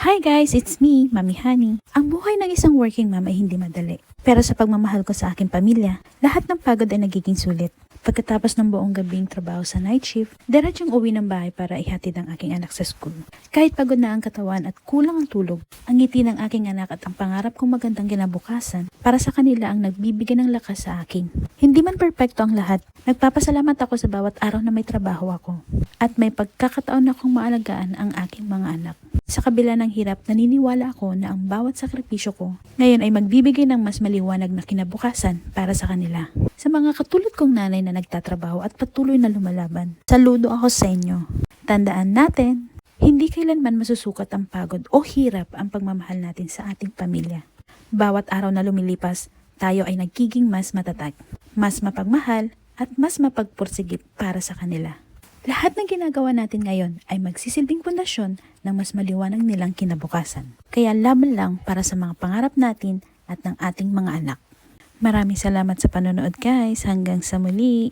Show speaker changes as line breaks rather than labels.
Hi guys, it's me, Mami Honey. Ang buhay ng isang working mom ay hindi madali. Pero sa pagmamahal ko sa aking pamilya, lahat ng pagod ay nagiging sulit. Pagkatapos ng buong gabing trabaho sa night shift, diretsong uwi ng bahay para ihatid ang aking anak sa school. Kahit pagod na ang katawan at kulang ang tulog, ang ngiti ng aking anak at ang pangarap kong magandang kinabukasan para sa kanila ang nagbibigay ng lakas sa akin. Hindi man perpekto ang lahat, nagpapasalamat ako sa bawat araw na may trabaho ako at may pagkakataon akong maalagaan ang aking mga anak. Sa kabila ng hirap, naniniwala ako na ang bawat sakripisyo ko ngayon ay magbibigay ng mas maliwanag na kinabukasan para sa kanila. Sa mga katulad kong nanay na nagtatrabaho at patuloy na lumalaban, saludo ako sa inyo. Tandaan natin, hindi kailanman masusukat ang pagod o hirap ang pagmamahal natin sa ating pamilya. Bawat araw na lumilipas, tayo ay nagiging mas matatag, mas mapagmahal at mas mapagpursigit para sa kanila. Lahat ng ginagawa natin ngayon ay magsisilbing pundasyon ng mas maliwanag nilang kinabukasan. Kaya laban lang para sa mga pangarap natin at ng ating mga anak. Maraming salamat sa panonood guys. Hanggang sa muli.